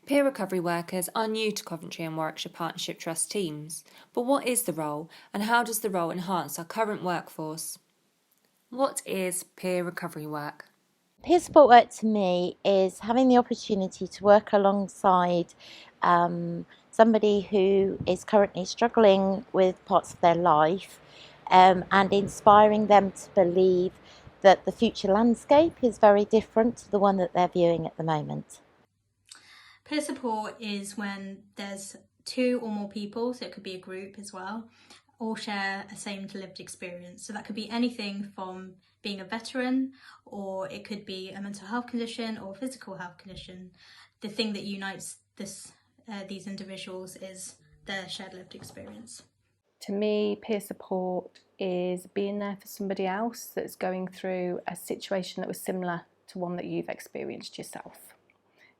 Peer recovery workers are new to Coventry and Warwickshire Partnership Trust teams, but what is the role and how does the role enhance our current workforce? What is peer recovery work? Peer support work to me is having the opportunity to work alongside somebody who is currently struggling with parts of their life and inspiring them to believe that the future landscape is very different to the one that they're viewing at the moment. Peer support is when there's two or more people, so it could be a group as well, all share a same lived experience. So that could be anything from being a veteran, or it could be a mental health condition or a physical health condition. The thing that unites these individuals is their shared lived experience. To me, peer support is being there for somebody else that's going through a situation that was similar to one that you've experienced yourself.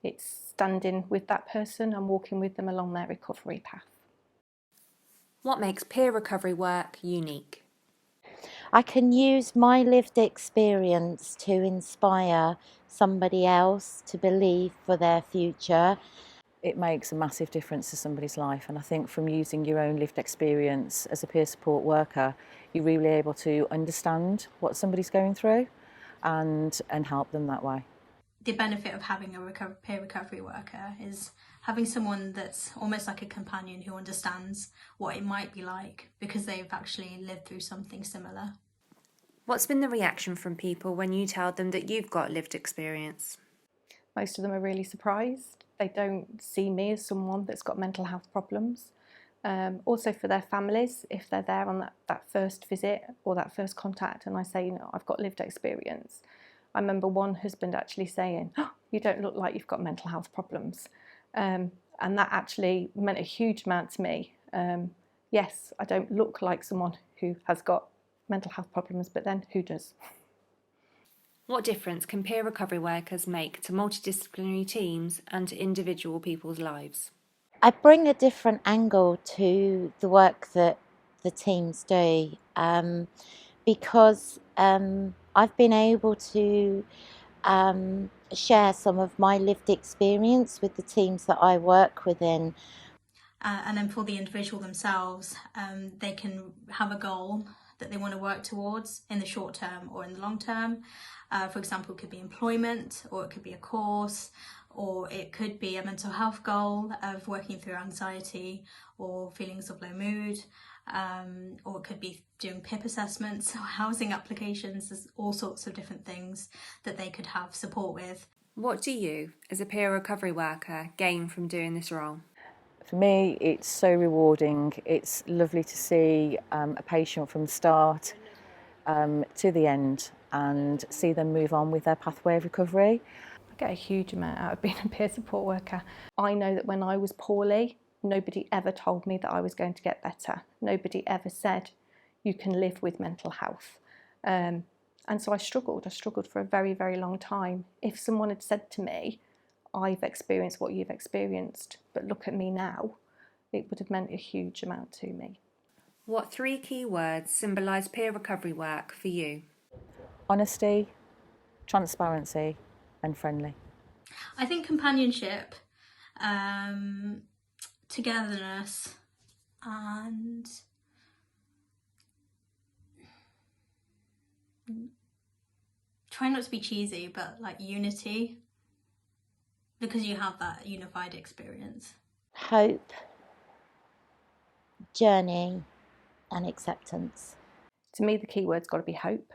It's standing with that person and walking with them along their recovery path. What makes peer recovery work unique? I can use my lived experience to inspire somebody else to believe for their future. It makes a massive difference to somebody's life, and I think from using your own lived experience as a peer support worker, you're really able to understand what somebody's going through and help them that way. The benefit of having a peer recovery worker is having someone that's almost like a companion who understands what it might be like because they've actually lived through something similar. What's been the reaction from people when you tell them that you've got lived experience? Most of them are really surprised. They don't see me as someone that's got mental health problems. Also for their families, if they're there on that first visit or that first contact and I say, I've got lived experience. I remember one husband actually saying, "Oh, you don't look like you've got mental health problems." And that actually meant a huge amount to me. Yes, I don't look like someone who has got mental health problems, but then who does? What difference can peer recovery workers make to multidisciplinary teams and to individual people's lives? I bring a different angle to the work that the teams do because I've been able to share some of my lived experience with the teams that I work within. And then for the individual themselves, they can have a goal that they want to work towards in the short term or in the long term. For example, it could be employment, or it could be a course, or it could be a mental health goal of working through anxiety or feelings of low mood, or it could be doing PIP assessments or housing applications. There's all sorts of different things that they could have support with. What do you, as a peer recovery worker, gain from doing this role? For me, it's so rewarding. It's lovely to see a patient from the start to the end and see them move on with their pathway of recovery. I get a huge amount out of being a peer support worker. I know that when I was poorly, nobody ever told me that I was going to get better. Nobody ever said, you can live with mental health. And so I struggled for a very, very long time. If someone had said to me, I've experienced what you've experienced, but look at me now, it would have meant a huge amount to me. What 3 key words symbolise peer recovery work for you? Honesty, transparency and friendly. I think companionship, togetherness, and try not to be cheesy, but like unity, because you have that unified experience. Hope, journey and acceptance. To me, the key word's got to be hope.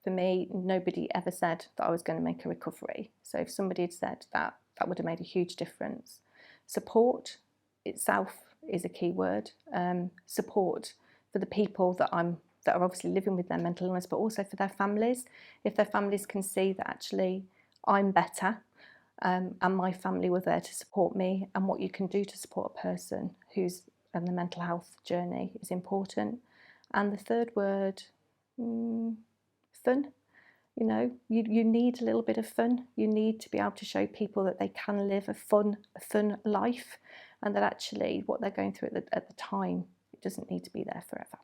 For me, nobody ever said that I was going to make a recovery. So if somebody had said that, that would have made a huge difference. Support itself is a key word. Support for the people that are obviously living with their mental illness, but also for their families. If their families can see that actually I'm better and my family were there to support me, and what you can do to support a person who's on the mental health journey is important. And the third word, fun. You need a little bit of fun. You need to be able to show people that they can live a fun life, and that actually what they're going through at the time, it doesn't need to be there forever.